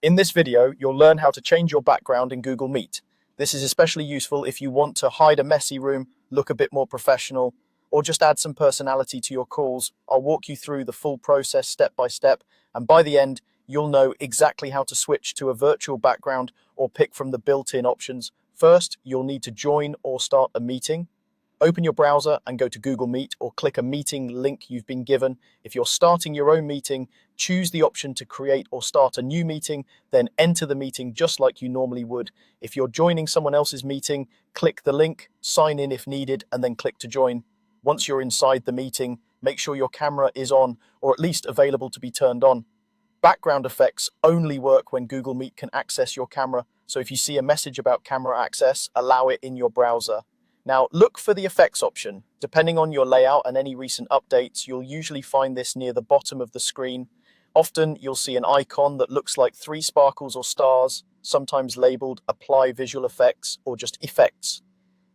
In this video, you'll learn how to change your background in Google Meet. This is especially useful if you want to hide a messy room, look a bit more professional, or just add some personality to your calls. I'll walk you through the full process step by step, and by the end, you'll know exactly how to switch to a virtual background or pick from the built-in options. First, you'll need to join or start a meeting. Open your browser and go to Google Meet or click a meeting link you've been given. If you're starting your own meeting, choose the option to create or start a new meeting, then enter the meeting just like you normally would. If you're joining someone else's meeting, click the link, sign in if needed, and then click to join. Once you're inside the meeting, make sure your camera is on or at least available to be turned on. Background effects only work when Google Meet can access your camera, so if you see a message about camera access, allow it in your browser. Now, look for the effects option. Depending on your layout and any recent updates, you'll usually find this near the bottom of the screen. Often, you'll see an icon that looks like three sparkles or stars, sometimes labeled Apply Visual Effects or just Effects.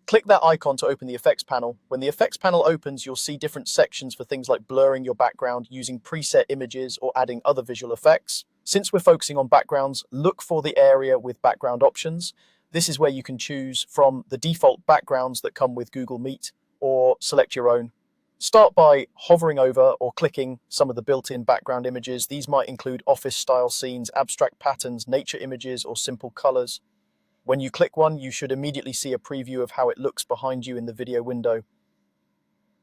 Click that icon to open the effects panel. When the effects panel opens, you'll see different sections for things like blurring your background, using preset images, or adding other visual effects. Since we're focusing on backgrounds, look for the area with background options. This is where you can choose from the default backgrounds that come with Google Meet or select your own. Start by hovering over or clicking some of the built-in background images. These might include office-style scenes, abstract patterns, nature images, or simple colors. When you click one, you should immediately see a preview of how it looks behind you in the video window.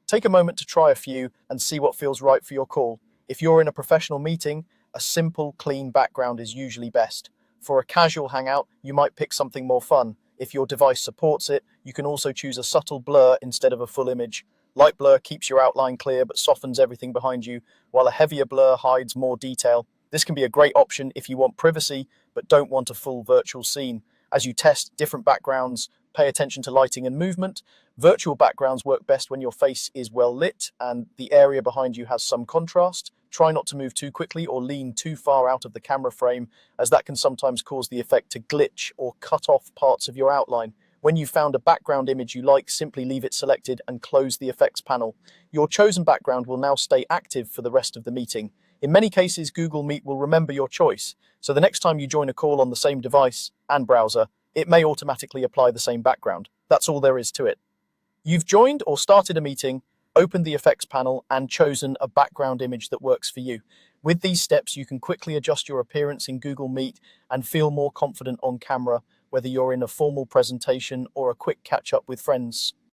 Take a moment to try a few and see what feels right for your call. If you're in a professional meeting, a simple, clean background is usually best. For a casual hangout, you might pick something more fun. If your device supports it, you can also choose a subtle blur instead of a full image. Light blur keeps your outline clear but softens everything behind you, while a heavier blur hides more detail. This can be a great option if you want privacy but don't want a full virtual scene. As you test different backgrounds, pay attention to lighting and movement. Virtual backgrounds work best when your face is well lit and the area behind you has some contrast. Try not to move too quickly or lean too far out of the camera frame, as that can sometimes cause the effect to glitch or cut off parts of your outline. When you've found a background image you like, simply leave it selected and close the effects panel. Your chosen background will now stay active for the rest of the meeting. In many cases, Google Meet will remember your choice, so the next time you join a call on the same device and browser, it may automatically apply the same background. That's all there is to it. You've joined or started a meeting, opened the effects panel, and chosen a background image that works for you. With these steps, you can quickly adjust your appearance in Google Meet and feel more confident on camera, whether you're in a formal presentation or a quick catch-up with friends.